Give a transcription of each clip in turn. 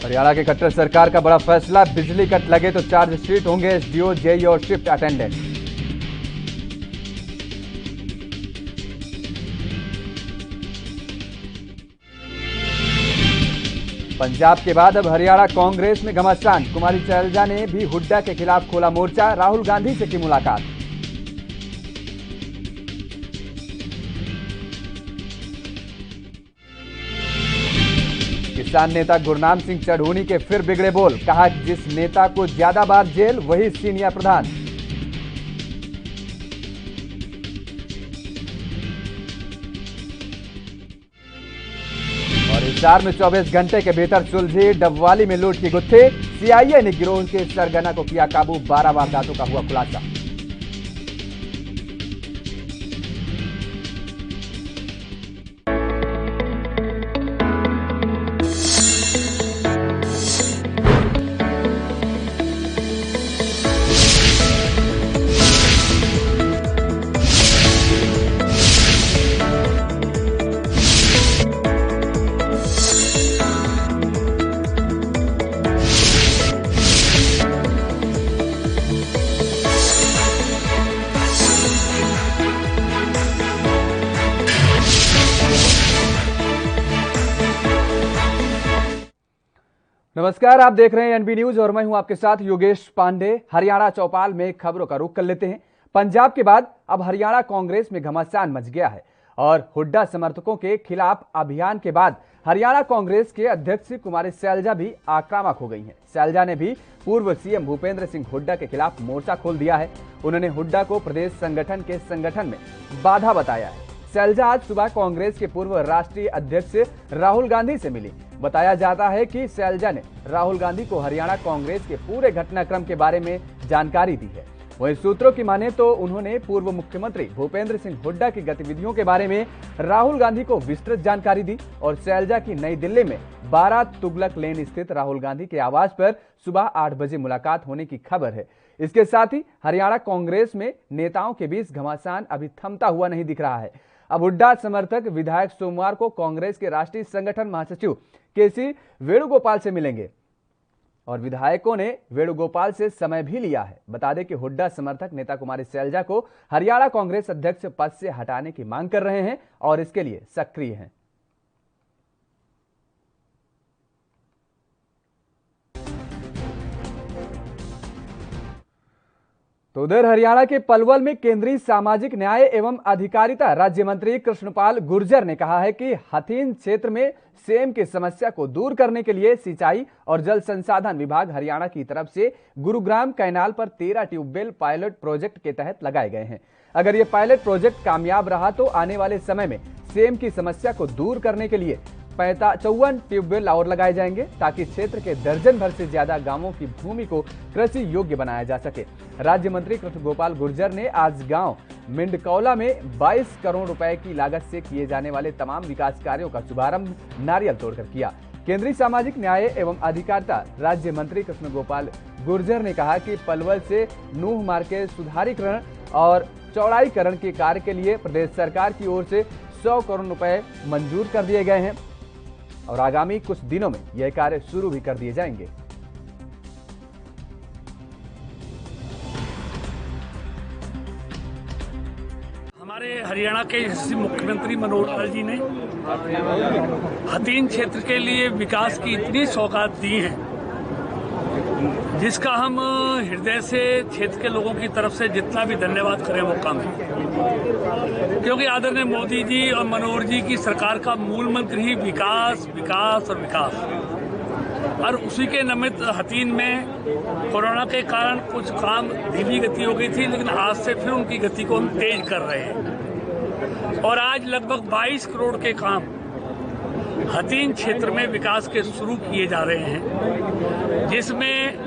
हरियाणा की खट्टर सरकार का बड़ा फैसला, बिजली कट लगे तो चार्जशीट होंगे एसडीओ, जेई और शिफ्ट अटेंडेंट। पंजाब के बाद अब हरियाणा कांग्रेस में घमासान, कुमारी शैलजा ने भी हुड्डा के खिलाफ खोला मोर्चा, राहुल गांधी से की मुलाकात। किसान नेता गुरनाम सिंह चढ़ूनी के फिर बिगड़े बोल, कहा जिस नेता को ज्यादा बार जेल वही सीनियर प्रधान। और हिसार में 24 घंटे के भीतर सुलझी डबवाली में लूट की गुत्थी, सीआईए ने गिरोह के सरगना को किया काबू, 12 वारदातों का हुआ खुलासा। नमस्कार, आप देख रहे हैं एनबी न्यूज और मैं हूं आपके साथ योगेश पांडे। हरियाणा चौपाल में खबरों का रुख कर लेते हैं। पंजाब के बाद अब हरियाणा कांग्रेस में घमासान मच गया है और हुड्डा समर्थकों के खिलाफ अभियान के बाद हरियाणा कांग्रेस के अध्यक्ष कुमारी शैलजा भी आक्रामक हो गई हैं। शैलजा ने भी पूर्व सीएम भूपेंद्र सिंह हुड्डा के खिलाफ मोर्चा खोल दिया है। उन्होंने हुड्डा को प्रदेश संगठन के संगठन में बाधा बताया है। शैलजा आज सुबह कांग्रेस के पूर्व राष्ट्रीय अध्यक्ष राहुल गांधी से मिली। बताया जाता है कि शैलजा ने राहुल गांधी को हरियाणा कांग्रेस के पूरे घटनाक्रम के बारे में जानकारी दी है। वहीं सूत्रों की माने तो उन्होंने पूर्व मुख्यमंत्री भूपेंद्र सिंह हुड्डा की गतिविधियों के बारे में राहुल गांधी को विस्तृत जानकारी दी और शैलजा की नई दिल्ली में 12 तुगलक लेन स्थित राहुल गांधी के आवास पर सुबह 8 बजे मुलाकात होने की खबर है। इसके साथ ही हरियाणा कांग्रेस में नेताओं के बीच घमासान अभी थमता हुआ नहीं दिख रहा है। अब हुड्डा समर्थक विधायक सोमवार को कांग्रेस के राष्ट्रीय संगठन महासचिव केसी वेणुगोपाल से मिलेंगे और विधायकों ने वेणुगोपाल से समय भी लिया है। बता दें कि हुड्डा समर्थक नेता कुमारी शैलजा को हरियाणा कांग्रेस अध्यक्ष पद से हटाने की मांग कर रहे हैं और इसके लिए सक्रिय हैं। तो उधर हरियाणा के पलवल में केंद्रीय सामाजिक न्याय एवं अधिकारिता राज्य मंत्री कृष्णपाल गुर्जर ने कहा है कि हथीन क्षेत्र में सेम की समस्या को दूर करने के लिए सिंचाई और जल संसाधन विभाग हरियाणा की तरफ से गुरुग्राम कैनाल पर 13 ट्यूबवेल पायलट प्रोजेक्ट के तहत लगाए गए हैं। अगर ये पायलट प्रोजेक्ट कामयाब रहा तो आने वाले समय में सेम की समस्या को दूर करने के लिए 54 ट्यूबवेल और लगाए जाएंगे ताकि क्षेत्र के दर्जन भर से ज्यादा गांवों की भूमि को कृषि योग्य बनाया जा सके। राज्य मंत्री कृष्ण गोपाल गुर्जर ने आज गांव मिंडकौला में 22 करोड़ रुपए की लागत से किए जाने वाले तमाम विकास कार्यों का शुभारंभ नारियल तोड़कर किया। केंद्रीय सामाजिक न्याय एवं अधिकारिता राज्य मंत्री कृष्ण गोपाल गुर्जर ने कहा कि पलवल से नूह मार्ग के सुधारीकरण और चौड़ाईकरण के कार्य के लिए प्रदेश सरकार की ओर से 100 करोड़ रुपए मंजूर कर दिए गए हैं और आगामी कुछ दिनों में यह कार्य शुरू भी कर दिए जाएंगे। हमारे हरियाणा के यशस्वी मुख्यमंत्री मनोहर लाल जी ने हथीन क्षेत्र के लिए विकास की इतनी सौगात दी है जिसका हम हृदय से क्षेत्र के लोगों की तरफ से जितना भी धन्यवाद करें वो कम है, क्योंकि आदरणीय मोदी जी और मनोहर जी की सरकार का मूल मंत्र ही विकास विकास और विकास। और उसी के निमित्त हथीन में कोरोना के कारण कुछ काम धीमी गति हो गई थी, लेकिन आज से फिर उनकी गति को हम तेज कर रहे हैं और आज लगभग 22 करोड़ के काम हथीन क्षेत्र में विकास के शुरू किए जा रहे हैं, जिसमें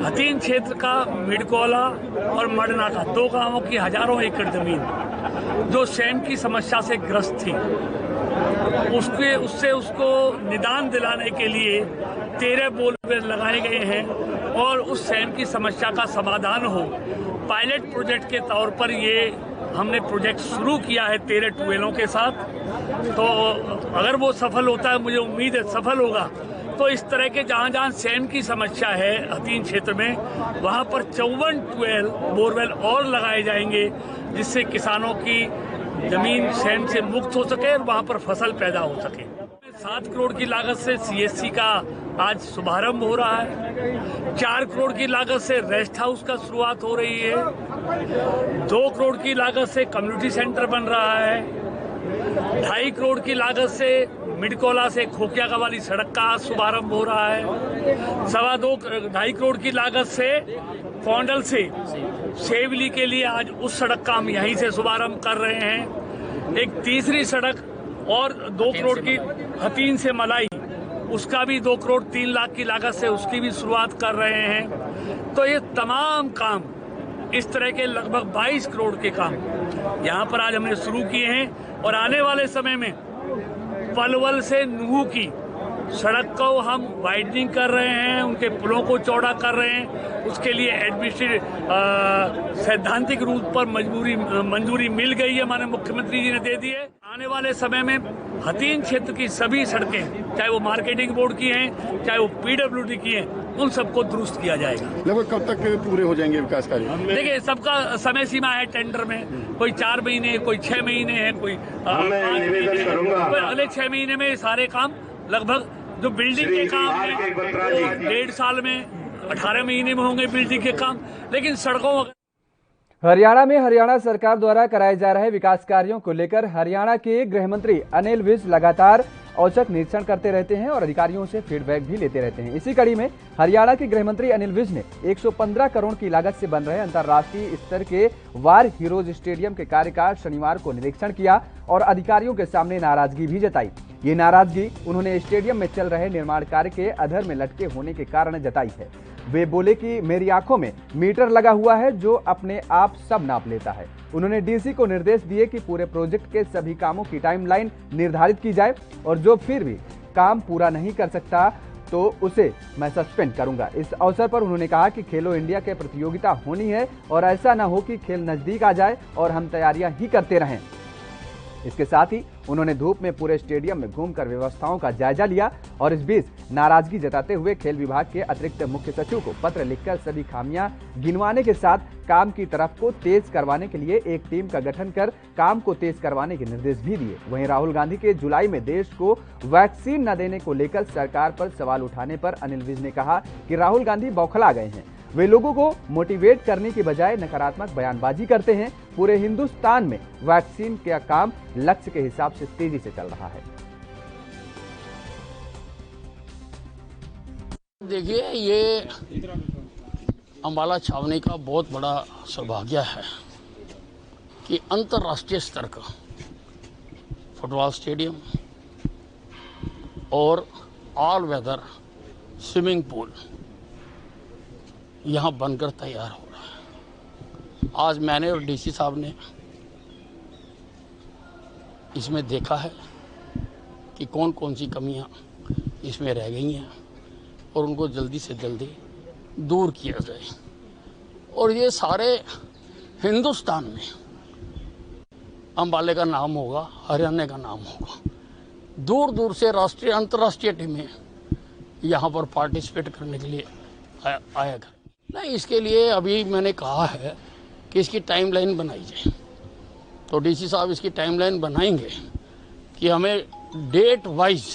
हथीन क्षेत्र का मिडकौला और मडना का 2 गांवों की हजारों एकड़ जमीन जो सैम की समस्या से ग्रस्त थी उससे उसको निदान दिलाने के लिए 13 बोरवेल लगाए गए हैं और उस सैम की समस्या का समाधान हो। पायलट प्रोजेक्ट के तौर पर ये हमने प्रोजेक्ट शुरू किया है 13 ट्यूबवेलों के साथ। तो अगर वो सफल होता है, मुझे उम्मीद है सफल होगा, तो इस तरह के जहां जहां सैंड की समस्या है हथीन क्षेत्र में, वहां पर 54 बोरवेल और लगाए जाएंगे, जिससे किसानों की जमीन सैंड से मुक्त हो सके और वहां पर फसल पैदा हो सके। 7 करोड़ की लागत से CSC का आज शुभारंभ हो रहा है। 4 करोड़ की लागत से रेस्ट हाउस का शुरुआत हो रही है। 2 करोड़ की लागत से कम्युनिटी सेंटर बन रहा है। 2.5 करोड़ की लागत से मिडकोला से खोकियागा वाली सड़क का शुभारंभ हो रहा है। 2.5 करोड़ की लागत से फौंडल से सेवली के लिए आज उस सड़क का हम यहीं से शुभारंभ कर रहे हैं। एक तीसरी सड़क और 2 करोड़ की हथीन से मलाई, उसका भी 2 करोड़ 3 लाख की लागत से उसकी भी शुरुआत कर रहे हैं। तो ये तमाम काम, इस तरह के लगभग 22 करोड़ के काम यहाँ पर आज हमने शुरू किए हैं और आने वाले समय में पलवल से नूह की सड़क को हम वाइडनिंग कर रहे हैं, उनके पुलों को चौड़ा कर रहे हैं। उसके लिए एडमिनिस्ट्रेटिव सैद्धांतिक रूप पर मंजूरी मिल गई है, माननीय मुख्यमंत्री जी ने दे दी है। आने वाले समय में हथीन क्षेत्र की सभी सड़कें, चाहे वो मार्केटिंग बोर्ड की हैं, चाहे वो PWD की हैं, उन सबको दुरुस्त किया जाएगा। लगभग कब तक पूरे हो जाएंगे विकास कार्य? देखिए, सबका समय सीमा है टेंडर में, कोई 4 महीने, कोई 6 महीने है, कोई 5 महीने। अगले 6 महीने में सारे काम लगभग, जो बिल्डिंग के काम है 1.5 साल में, 18 महीने में होंगे बिल्डिंग के काम। लेकिन सड़कों, हरियाणा में हरियाणा सरकार द्वारा कराए जा रहे विकास कार्यों को लेकर हरियाणा के गृह मंत्री अनिल विज लगातार औचक निरीक्षण करते रहते हैं और अधिकारियों से फीडबैक भी लेते रहते हैं। इसी कड़ी में हरियाणा के गृह मंत्री अनिल विज ने 115 करोड़ की लागत से बन रहे अंतर्राष्ट्रीय स्तर के वार हीरोज स्टेडियम के कार्य का शनिवार को निरीक्षण किया और अधिकारियों के सामने नाराजगी भी जताई। ये नाराजगी उन्होंने स्टेडियम में चल रहे निर्माण कार्य के अधर में लटके होने के कारण जताई है। वे बोले कि मेरी आंखों में मीटर लगा हुआ है जो अपने आप सब नाप लेता है। उन्होंने डीसी को निर्देश दिए कि पूरे प्रोजेक्ट के सभी कामों की टाइमलाइन निर्धारित की जाए और जो फिर भी काम पूरा नहीं कर सकता तो उसे मैं सस्पेंड करूंगा। इस अवसर पर उन्होंने कहा कि खेलो इंडिया के प्रतियोगिता होनी है और ऐसा न हो कि खेल नजदीक आ जाए और हम तैयारियां ही करते रहें। इसके साथ ही उन्होंने धूप में पूरे स्टेडियम में घूमकर व्यवस्थाओं का जायजा लिया और इस बीच नाराजगी जताते हुए खेल विभाग के अतिरिक्त मुख्य सचिव को पत्र लिखकर सभी खामियां गिनवाने के साथ काम की तरफ को तेज करवाने के लिए एक टीम का गठन कर काम को तेज करवाने के निर्देश भी दिए। वहीं राहुल गांधी के जुलाई में देश को वैक्सीन न देने को लेकर सरकार पर सवाल उठाने पर अनिल विज ने कहा कि राहुल गांधी बौखला गए हैं। वे लोगों को मोटिवेट करने की बजाय नकारात्मक बयानबाजी करते हैं। पूरे हिंदुस्तान में वैक्सीन का काम लक्ष्य के हिसाब से तेजी से चल रहा है। देखिए, ये अम्बाला छावनी का बहुत बड़ा सौभाग्य है कि अंतर्राष्ट्रीय स्तर का फुटबॉल स्टेडियम और ऑल वेदर स्विमिंग पूल यहाँ बनकर तैयार हो रहा है। आज मैंने और डीसी साहब ने इसमें देखा है कि कौन कौन सी कमियां इसमें रह गई हैं और उनको जल्दी से जल्दी दूर किया जाए। और ये सारे हिंदुस्तान में अम्बाले का नाम होगा, हरियाणा का नाम होगा। दूर दूर से राष्ट्रीय अंतर्राष्ट्रीय टीमें यहाँ पर पार्टिसिपेट करने के लिए आया कर। नहीं, इसके लिए अभी मैंने कहा है कि इसकी टाइमलाइन बनाई जाए, तो डीसी साहब इसकी टाइमलाइन बनाएंगे कि हमें डेट वाइज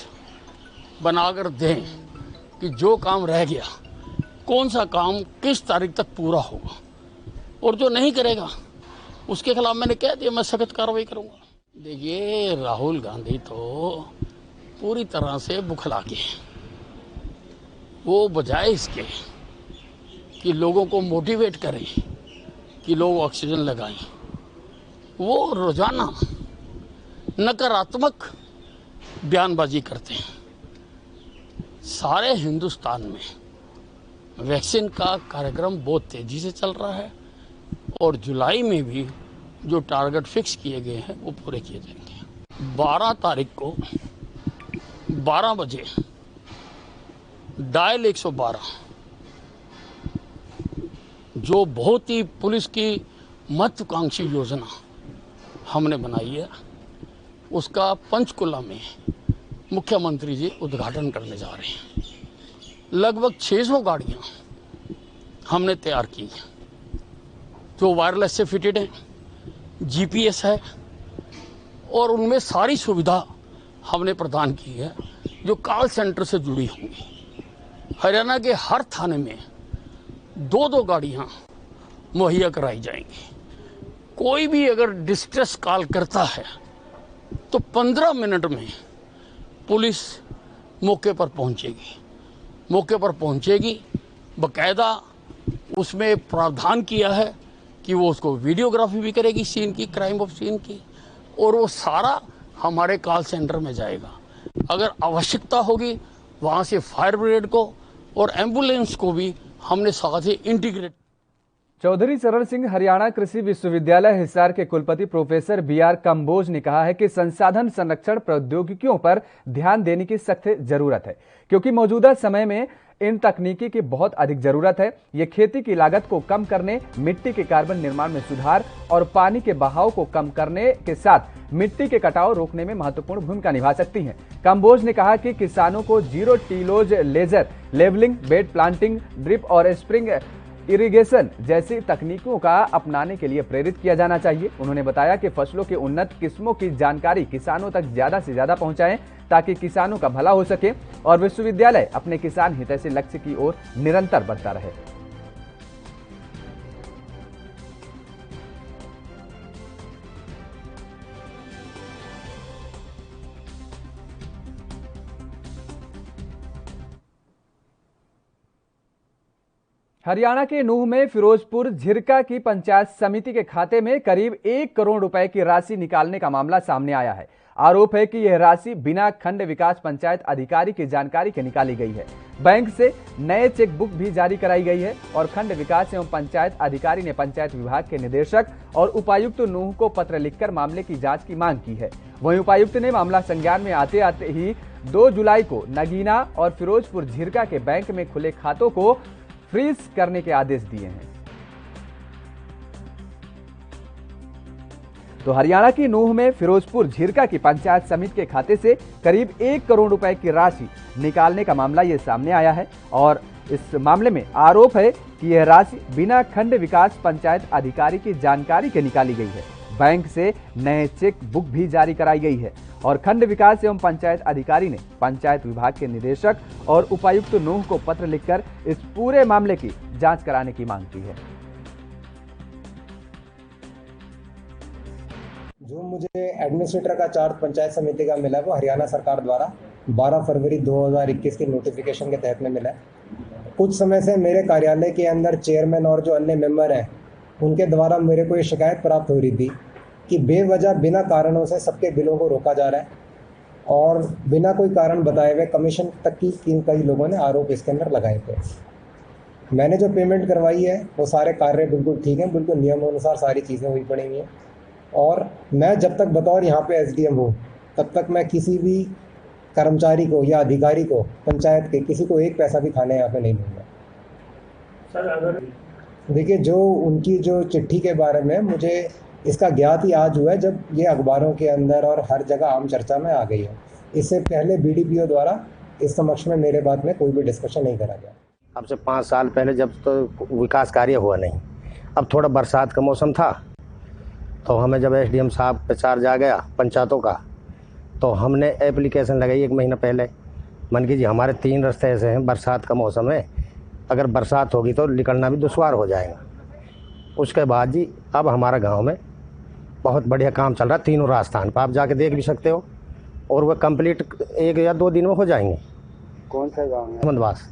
बनाकर दें कि जो काम रह गया कौन सा काम किस तारीख तक पूरा होगा, और जो नहीं करेगा उसके खिलाफ मैंने कह दिया मैं सख्त कार्रवाई करूंगा। देखिए, राहुल गांधी तो पूरी तरह से बुखला के, वो बजाय इसके कि लोगों को मोटिवेट करें कि लोग ऑक्सीजन लगाएं, वो रोजाना नकारात्मक बयानबाजी करते हैं। सारे हिंदुस्तान में वैक्सीन का कार्यक्रम बहुत तेजी से चल रहा है और जुलाई में भी जो टारगेट फिक्स किए गए हैं वो पूरे किए जाएंगे। 12 तारीख को 12 बजे डायल 112 जो बहुत ही पुलिस की महत्वाकांक्षी योजना हमने बनाई है, उसका पंचकुला में मुख्यमंत्री जी उद्घाटन करने जा रहे हैं। लगभग 600 गाड़ियाँ हमने तैयार की हैं जो वायरलेस से फिटेड हैं, GPS है, और उनमें सारी सुविधा हमने प्रदान की है जो कॉल सेंटर से जुड़ी होंगी। हरियाणा के हर थाने में 2-2 गाड़ियाँ मुहैया कराई जाएंगी। कोई भी अगर डिस्ट्रेस कॉल करता है तो 15 मिनट में पुलिस मौके पर पहुंचेगी। बाकायदा उसमें प्रावधान किया है कि वो उसको वीडियोग्राफी भी करेगी सीन की, क्राइम ऑफ सीन की, और वो सारा हमारे कॉल सेंटर में जाएगा। अगर आवश्यकता होगी वहाँ से फायर ब्रिगेड को और एम्बुलेंस को भी हमने साथ ही इंटीग्रेट। चौधरी चरण सिंह हरियाणा कृषि विश्वविद्यालय हिसार के कुलपति प्रोफेसर BR कंबोज ने कहा है कि संसाधन संरक्षण प्रौद्योगिकियों पर ध्यान देने की सख्त जरूरत है, क्योंकि मौजूदा समय में इन तकनीकी की बहुत अधिक जरूरत है। ये खेती की लागत को कम करने, मिट्टी के कार्बन निर्माण में सुधार और पानी के बहाव को कम करने के साथ मिट्टी के कटाव रोकने में महत्वपूर्ण भूमिका निभा सकती हैं। कंबोज ने कहा कि किसानों को zero tillage laser levelling, bed planting, drip और स्प्रिंग इरिगेशन जैसी तकनीकों का अपनाने के लिए प्रेरित किया जाना चाहिए। उन्होंने बताया कि फसलों की उन्नत किस्मों की जानकारी किसानों तक ज्यादा से ज्यादा पहुंचाएं ताकि किसानों का भला हो सके और विश्वविद्यालय अपने किसान हितैषी लक्ष्य की ओर निरंतर बढ़ता रहे। हरियाणा के नूंह में फिरोजपुर झिरका की पंचायत समिति के खाते में करीब 1 करोड़ रुपए की राशि निकालने का मामला सामने आया है। आरोप है कि यह राशि बिना खंड विकास पंचायत अधिकारी की जानकारी के निकाली गई है। बैंक से नए चेक बुक भी जारी कराई गई है और खंड विकास एवं पंचायत अधिकारी ने पंचायत विभाग के निदेशक और उपायुक्त नूंह को पत्र लिखकर मामले की जांच की मांग की है। वहीं उपायुक्त ने मामला संज्ञान में आते आते ही 2 जुलाई को नगीना और फिरोजपुर झिरका के बैंक में खुले खातों को फ्रीज करने के आदेश दिए हैं। तो हरियाणा की नूंह में फिरोजपुर झिरका की पंचायत समिति के खाते से करीब 1 करोड़ रुपए की राशि निकालने का मामला ये सामने आया है और इस मामले में आरोप है कि यह राशि बिना खंड विकास पंचायत अधिकारी की जानकारी के निकाली गई है। बैंक से नए चेक बुक भी जारी कराई गई है और खंड विकास एवं पंचायत अधिकारी ने पंचायत विभाग के निदेशक और उपायुक्त नूंह को पत्र लिखकर इस पूरे मामले की जांच कराने की मांग की है। जो मुझे एडमिनिस्ट्रेटर का चार्ज पंचायत समिति का मिला है वो हरियाणा सरकार द्वारा 12 फरवरी 2021 के नोटिफिकेशन के तहत में मिला है। कुछ समय से मेरे कार्यालय के अंदर चेयरमैन और जो अन्य मेंबर हैं उनके द्वारा मेरे को ये शिकायत प्राप्त हो रही थी कि बेवजह बिना कारणों से सबके बिलों को रोका जा रहा है और बिना कोई कारण बताए हुए कमीशन तक की कई लोगों ने आरोप इसके अंदर लगाए थे। मैंने जो पेमेंट करवाई है वो सारे कार्य बिल्कुल ठीक हैं, बिल्कुल नियमानुसार सारी चीज़ें हुई पड़ी हुई हैं और मैं जब तक बतौर यहाँ पे SDM हूँ तब तक मैं किसी भी कर्मचारी को या अधिकारी को पंचायत के किसी को 1 पैसा भी खाने यहाँ पे नहीं दूंगा। सर अगर देखिए, जो उनकी जो चिट्ठी के बारे में मुझे इसका ज्ञात ही आज हुआ है जब ये अखबारों के अंदर और हर जगह आम चर्चा में आ गई है। इससे पहले BDPO द्वारा इस समक्ष में मेरे बात में कोई भी डिस्कशन नहीं करा गया। अब से 5 साल पहले जब तो विकास कार्य हुआ नहीं, अब थोड़ा बरसात का मौसम था तो हमें जब SDM साहब पे चार्ज आ गया पंचायतों का तो हमने एप्लीकेशन लगाई 1 महीना पहले। मन कीजिए हमारे 3 रास्ते ऐसे हैं, बरसात का मौसम है, अगर बरसात होगी तो निकलना भी दुश्वार हो जाएगा। उसके बाद जी अब हमारा गांव में बहुत बढ़िया काम चल रहा है, तीनों राजस्थान पर आप जाके देख भी सकते हो और वह कंप्लीट 1 या 2 दिन में हो जाएंगे। कौन सा गाँव है? हेमंतवास।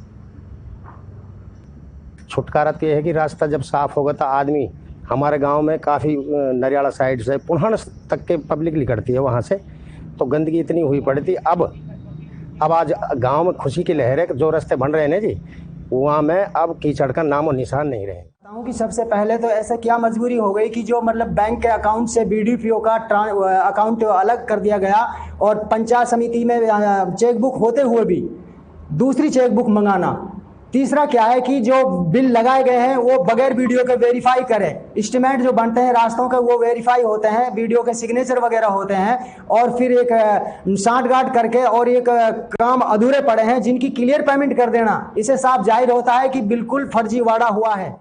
छुटकारा तो ये है कि रास्ता जब साफ होगा तो आदमी, हमारे गांव में काफ़ी नरियाला साइड से पुनः तक के पब्लिक निकलती है, वहाँ से तो गंदगी इतनी हुई पड़ी थी। अब आज गांव में खुशी की लहर है कि जो रास्ते बन रहे हैं ना जी, वहाँ में अब कीचड़ का नामो निशान नहीं रहे। कि सबसे पहले तो ऐसा क्या मजबूरी हो गई कि जो मतलब बैंक के अकाउंट से BDPO का अकाउंट अलग कर दिया गया और पंचायत समिति में चेकबुक होते हुए भी दूसरी चेकबुक मंगाना, तीसरा क्या है कि जो बिल लगाए गए हैं वो बगैर वीडियो के वेरीफाई करें। एस्टीमेट जो बनते हैं रास्तों के वो वेरीफाई होते हैं, वीडियो के सिग्नेचर वगैरह होते हैं, और फिर एक सांठगांठ करके और एक काम अधूरे पड़े हैं जिनकी क्लियर पेमेंट कर देना, इससे साफ जाहिर होता है कि बिल्कुल फर्जीवाड़ा हुआ है।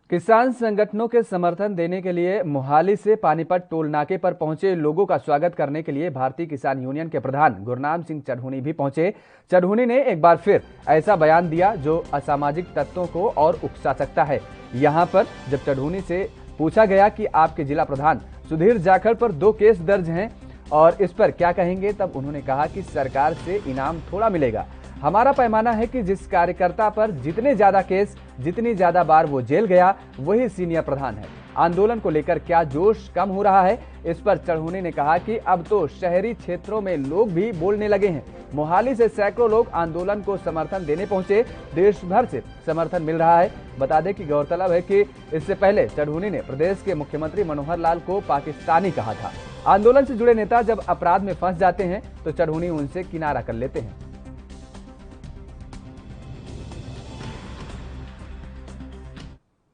किसान संगठनों के समर्थन देने के लिए मोहाली से पानीपत टोल नाके पर पहुंचे लोगों का स्वागत करने के लिए भारतीय किसान यूनियन के प्रधान गुरनाम सिंह चढ़ूनी भी पहुंचे। चढ़ूनी ने एक बार फिर ऐसा बयान दिया जो असामाजिक तत्वों को और उकसा सकता है। यहां पर जब चढ़ूनी से पूछा गया कि आपके जिला प्रधान सुधीर जाखड़ पर 2 केस दर्ज हैं और इस पर क्या कहेंगे, तब उन्होंने कहा कि सरकार से इनाम थोड़ा मिलेगा। हमारा पैमाना है कि जिस कार्यकर्ता पर जितने ज्यादा केस, जितनी ज्यादा बार वो जेल गया, वही सीनियर प्रधान है। आंदोलन को लेकर क्या जोश कम हो रहा है, इस पर चढ़ूनी ने कहा कि अब तो शहरी क्षेत्रों में लोग भी बोलने लगे हैं। मोहाली से सैकड़ों लोग आंदोलन को समर्थन देने पहुंचे। देश भर से समर्थन मिल रहा है। बता दें कि गौरतलब है कि इससे पहले चढ़ूनी ने प्रदेश के मुख्यमंत्री मनोहर लाल को पाकिस्तानी कहा था। आंदोलन से जुड़े नेता जब अपराध में फंस जाते हैं तो चढ़ूनी उनसे किनारा कर लेते हैं।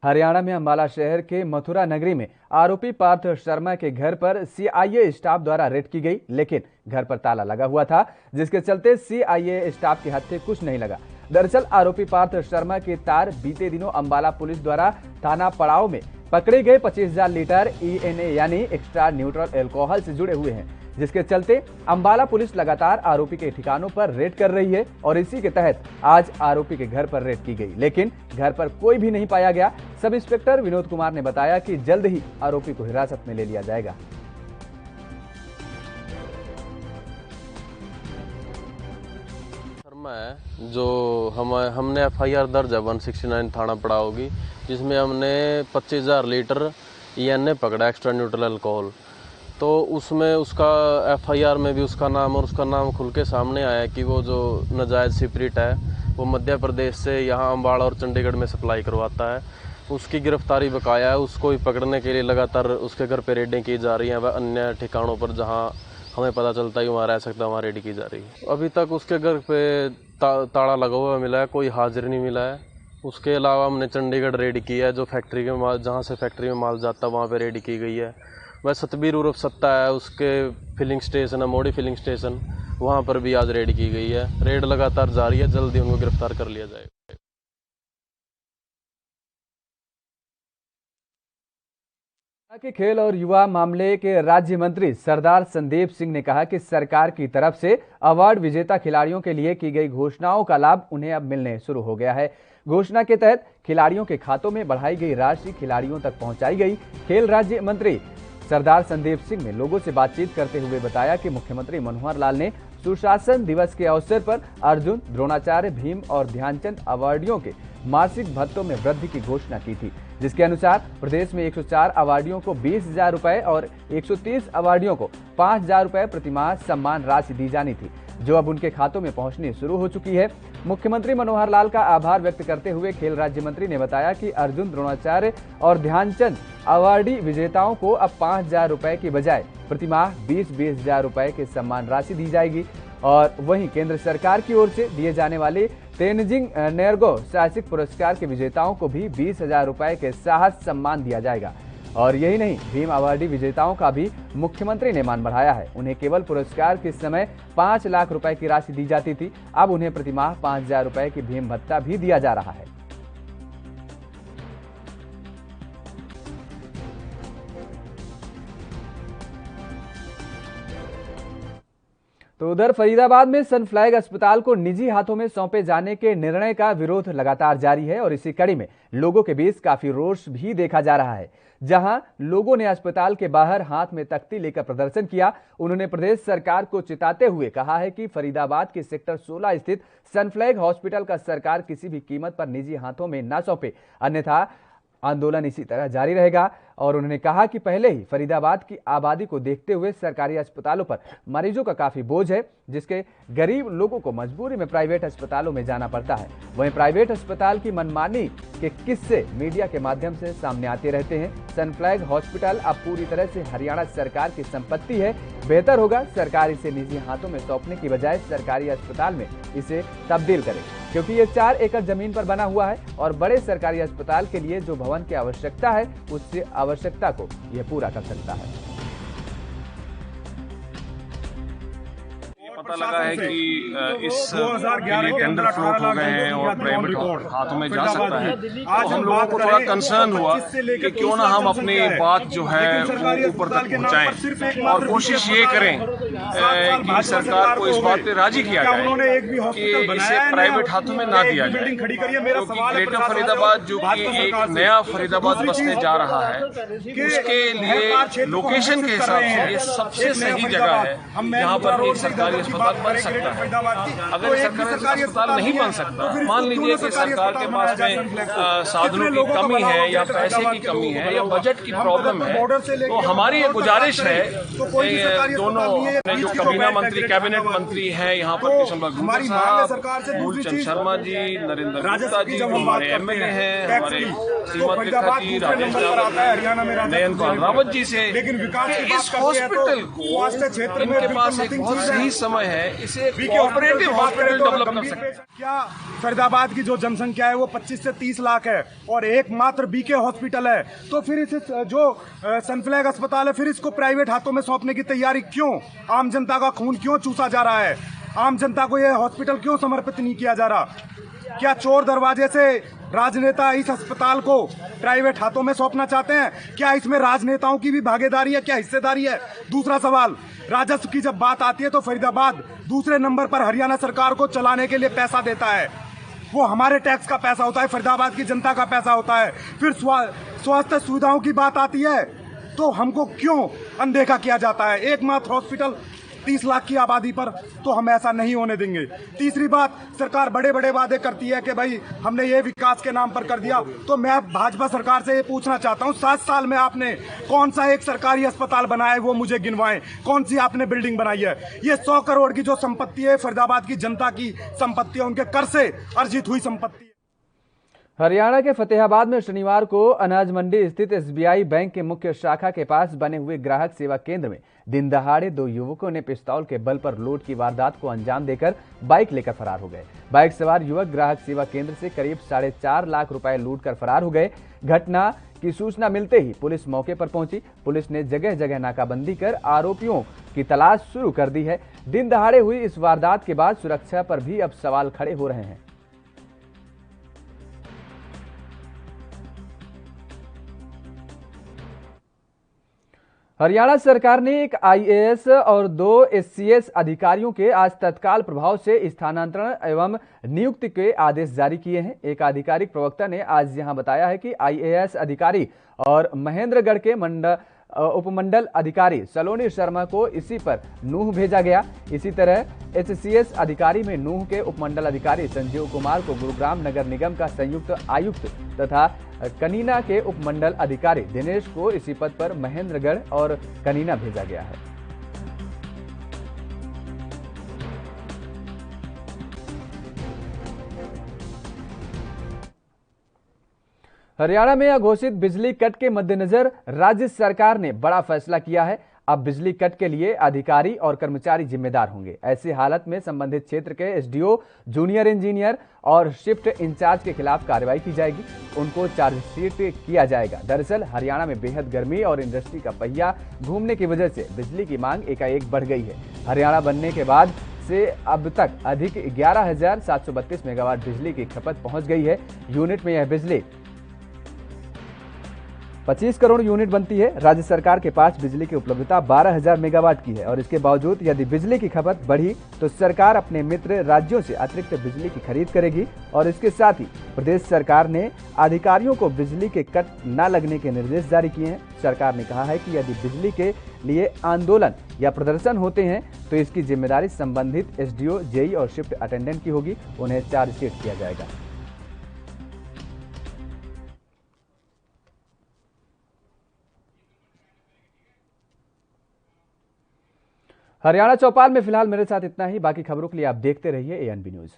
हरियाणा में अंबाला शहर के मथुरा नगरी में आरोपी पार्थ शर्मा के घर पर सीआईए स्टाफ द्वारा रेड की गई, लेकिन घर पर ताला लगा हुआ था, जिसके चलते सीआईए स्टाफ के हाथ कुछ नहीं लगा। दरअसल आरोपी पार्थ शर्मा के तार बीते दिनों अंबाला पुलिस द्वारा थाना पड़ाव में पकड़े गए 25,000 लीटर ENA यानी एक्स्ट्रा न्यूट्रल एल्कोहल से जुड़े हुए हैं, जिसके चलते अंबाला पुलिस लगातार आरोपी के ठिकानों पर रेड कर रही है और इसी के तहत आज आरोपी के घर पर रेड की गई, लेकिन घर पर कोई भी नहीं पाया गया। सब इंस्पेक्टर विनोद कुमार ने बताया कि जल्द ही आरोपी को हिरासत में ले लिया जाएगा। जो हमने FIR दर्ज है 169 थाना पड़ा होगी, जिसमें हमने 25,000 लीटर ENA पकड़ा, एक्स्ट्रा न्यूट्रल अल्कोहल। तो उसमें उसका FIR में भी उसका नाम और उसका नाम खुल के सामने आया कि वो जो नाजायज़ सिपरिट है वो मध्य प्रदेश से यहाँ अम्बाड़ा और चंडीगढ़ में सप्लाई करवाता है। उसकी गिरफ्तारी बकाया है। उसको भी पकड़ने के लिए लगातार उसके घर पे रेडें की जा रही हैं व अन्य ठिकानों पर जहाँ हमें पता चलता है कि वहाँ रह सकता है वहाँ रेडी की जा रही है। अभी तक उसके घर पे ताला लगा हुआ मिला है, कोई हाजिर नहीं मिला है। उसके अलावा हमने चंडीगढ़ रेड की है, जो फैक्ट्री के माल, जहाँ से फैक्ट्री में माल जाता है वहाँ पे रेड की गई है। वह सतबीर उर्फ सत्ता है, उसके फिलिंग स्टेशन है, मोड़ी फिलिंग स्टेशन, वहाँ पर भी आज रेड की गई है। रेड लगातार जारी है, जल्दी उनको गिरफ्तार कर लिया जाएगा। के खेल और युवा मामले के राज्य मंत्री सरदार संदीप सिंह ने कहा कि सरकार की तरफ से अवार्ड विजेता खिलाड़ियों के लिए की गई घोषणाओं का लाभ उन्हें अब मिलने शुरू हो गया है। घोषणा के तहत खिलाड़ियों के खातों में बढ़ाई गई राशि खिलाड़ियों तक पहुंचाई गई। खेल राज्य मंत्री सरदार संदीप सिंह ने लोगों से बातचीत करते हुए बताया कि मुख्यमंत्री मनोहर लाल ने सुशासन दिवस के अवसर पर अर्जुन, द्रोणाचार्य, भीम और ध्यानचंद अवार्डियों के मासिक भत्तों में वृद्धि की घोषणा की थी, जिसके अनुसार प्रदेश में 104 अवार्डियों को 20,000 रुपए और 130 अवार्डियों को 5,000 रुपए प्रतिमाह सम्मान राशि दी जानी थी, जो अब उनके खातों में पहुंचनी शुरू हो चुकी है। मुख्यमंत्री मनोहर लाल का आभार व्यक्त करते हुए खेल राज्य मंत्री ने बताया कि अर्जुन, द्रोणाचार्य और ध्यानचंद अवार्डी विजेताओं को अब 5,000 रुपए की बजाय प्रतिमाह 20,000 रुपए की सम्मान राशि दी जाएगी और वहीं केंद्र सरकार की ओर से दिए जाने वाले तेनजिंग नोर्गे साहसिक पुरस्कार के विजेताओं को भी 20,000 रुपए के साहस सम्मान दिया जाएगा। और यही नहीं, भीम अवार्डी विजेताओं का भी मुख्यमंत्री ने मान बढ़ाया है। उन्हें केवल पुरस्कार के समय 5 लाख रुपए की राशि दी जाती थी, अब उन्हें प्रतिमाह 5,000 रुपए की भीम भत्ता भी दिया जा रहा है। तो उधर फरीदाबाद में सनफ्लैग अस्पताल को निजी हाथों में सौंपे जाने के निर्णय का विरोध लगातार जारी है और इसी कड़ी में लोगों के बीच काफी रोष भी देखा जा रहा है। जहां लोगों ने अस्पताल के बाहर हाथ में तख्ती लेकर प्रदर्शन किया, उन्होंने प्रदेश सरकार को चिताते हुए कहा है कि फरीदाबाद के सेक्टर 16 स्थित सनफ्लैग हॉस्पिटल का सरकार किसी भी कीमत पर निजी हाथों में न सौंपे, अन्यथा आंदोलन इसी तरह जारी रहेगा। और उन्होंने कहा कि पहले ही फरीदाबाद की आबादी को देखते हुए सरकारी अस्पतालों पर मरीजों का काफी बोझ है, जिसके गरीब लोगों को मजबूरी में प्राइवेट अस्पतालों में जाना पड़ता है। वहीं प्राइवेट अस्पताल की मनमानी के किस्से मीडिया के माध्यम से सामने आते रहते हैं। सनफ्लैग हॉस्पिटल अब पूरी तरह से हरियाणा सरकार की संपत्ति है। बेहतर होगा सरकार इसे निजी हाथों में सौंपने की बजाय सरकारी अस्पताल में इसे तब्दील करे। क्योंकि ये 4 एकड़ जमीन पर बना हुआ है और बड़े सरकारी अस्पताल के लिए जो भवन की आवश्यकता है उससे आवश्यकता को यह पूरा कर सकता है। पता लगा है कि इस लिए टेंडर फ्लोट हो गए हैं और प्राइवेट हाथों में जा सकता है, तो हम लोगों को थोड़ा कंसर्न हुआ कि क्यों ना हम अपनी बात जो है वो ऊपर तक पहुंचाएं और कोशिश ये करें कि सरकार को इस बात पे राजी किया जाए कि इसे प्राइवेट हाथों में ना दिया जाए, क्योंकि ग्रेटर फरीदाबाद जो कि एक नया फरीदाबाद बसने जा रहा है उसके लिए लोकेशन के हिसाब से ये सबसे सही जगह है जहाँ पर एक सरकारी अस्पताल बन सकता है। अगर सरकारी अस्पताल नहीं बन सकता, मान लीजिए कि सरकार के पास में साधनों की कमी है या पैसे की कमी है या बजट की प्रॉब्लम है, तो हमारी ये गुजारिश है दोनों जो कबीना मंत्री कैबिनेट मंत्री हैं यहाँ पर कृष्णलाल साहब, मूलचंद शर्मा जी, नरेंद्र गुप्ता जी, हमारे एमएलए हैं, हमारे श्रीमती जी, राजेश नयन पाल रावत जी से, इस हॉस्पिटल को इनके पास एक बहुत सही समय है, इसे कोऑपरेटिव हॉस्पिटल डेवलप कर सकते हैं। क्या फरीदाबाद की जो जनसंख्या है वो 25 से 30 लाख है और एकमात्र बीके हॉस्पिटल है, तो फिर इसे जो सनफ्लैग अस्पताल है फिर इसको प्राइवेट हाथों में सौंपने की तैयारी क्यों? आम जनता का खून क्यों चूसा जा रहा है? आम जनता को यह हॉस्पिटल क्यों समर्पित नहीं किया जा रहा? क्या चोर दरवाजे से राजनेता इस अस्पताल को प्राइवेट हाथों में सौंपना चाहते हैं? क्या इसमें राजनेताओं की भी भागीदारी है, क्या हिस्सेदारी है? दूसरा सवाल, राजस्व की जब बात आती है तो फरीदाबाद दूसरे नंबर पर हरियाणा सरकार को चलाने के लिए पैसा देता है। वो हमारे टैक्स का पैसा होता है, फरीदाबाद की जनता का पैसा होता है। फिर स्वास्थ्य सुविधाओं की बात आती है तो हमको क्यों अनदेखा किया जाता है? एकमात्र हॉस्पिटल 30 लाख की आबादी पर, तो हम ऐसा नहीं होने देंगे। तीसरी बात, सरकार बड़े बड़े वादे करती है कि भाई हमने ये विकास के नाम पर कर दिया, तो मैं भाजपा सरकार से ये पूछना चाहता हूँ 7 साल में आपने कौन सा एक सरकारी अस्पताल बनाया है वो मुझे गिनवाएं। कौन सी आपने बिल्डिंग बनाई है? ये 100 करोड़ की जो संपत्ति है फरीदाबाद की जनता की संपत्ति है, उनके कर से अर्जित हुई संपत्ति। हरियाणा के फतेहाबाद में शनिवार को अनाज मंडी स्थित एसबीआई बैंक के मुख्य शाखा के पास बने हुए ग्राहक सेवा केंद्र में दिन दहाड़े 2 युवकों ने पिस्तौल के बल पर लूट की वारदात को अंजाम देकर बाइक लेकर फरार हो गए। बाइक सवार युवक ग्राहक सेवा केंद्र से करीब 4.5 लाख रुपए लूट कर फरार हो गए। घटना की सूचना मिलते ही पुलिस मौके पर पहुंची। पुलिस ने जगह जगह नाकाबंदी कर आरोपियों की तलाश शुरू कर दी है। दिन दहाड़े हुई इस वारदात के बाद सुरक्षा पर भी अब सवाल खड़े हो रहे हैं। हरियाणा सरकार ने एक आईएएस और 2 एससीएस अधिकारियों के आज तत्काल प्रभाव से स्थानांतरण एवं नियुक्ति के आदेश जारी किए हैं। एक आधिकारिक प्रवक्ता ने आज यहां बताया है कि आईएएस अधिकारी और महेंद्रगढ़ के उपमंडल अधिकारी सलोनी शर्मा को इसी पर नूंह भेजा गया। इसी तरह एचसीएस अधिकारी में नूंह के उपमंडल अधिकारी संजीव कुमार को गुरुग्राम नगर निगम का संयुक्त आयुक्त तथा कनीना के उपमंडल अधिकारी दिनेश को इसी पद पर महेंद्रगढ़ और कनीना भेजा गया है। हरियाणा में अघोषित बिजली कट के मद्देनजर राज्य सरकार ने बड़ा फैसला किया है। अब बिजली कट के लिए अधिकारी और कर्मचारी जिम्मेदार होंगे। ऐसी हालत में संबंधित क्षेत्र के एसडीओ, जूनियर इंजीनियर और शिफ्ट इंचार्ज के खिलाफ कार्रवाई की जाएगी। उनको चार्जशीट किया जाएगा। दरअसल हरियाणा में बेहद गर्मी और इंडस्ट्री का पहिया घूमने की वजह से बिजली की मांग एकाएक बढ़ गई है। हरियाणा बनने के बाद से अब तक अधिक 11,732 मेगावाट बिजली की खपत पहुंच गई है। यूनिट में यह बिजली 25 करोड़ यूनिट बनती है। राज्य सरकार के पास बिजली की उपलब्धता 12,000 मेगावाट की है और इसके बावजूद यदि बिजली की खपत बढ़ी तो सरकार अपने मित्र राज्यों से अतिरिक्त बिजली की खरीद करेगी। और इसके साथ ही प्रदेश सरकार ने अधिकारियों को बिजली के कट न लगने के निर्देश जारी किए हैं। सरकार ने कहा है कि यदि बिजली के लिए आंदोलन या प्रदर्शन होते हैं तो इसकी जिम्मेदारी संबंधित एसडीओ, जेई और शिफ्ट अटेंडेंट की होगी। उन्हें चार्जशीट किया जाएगा। हरियाणा चौपाल में फिलहाल मेरे साथ इतना ही। बाकी खबरों के लिए आप देखते रहिए एएनबी न्यूज।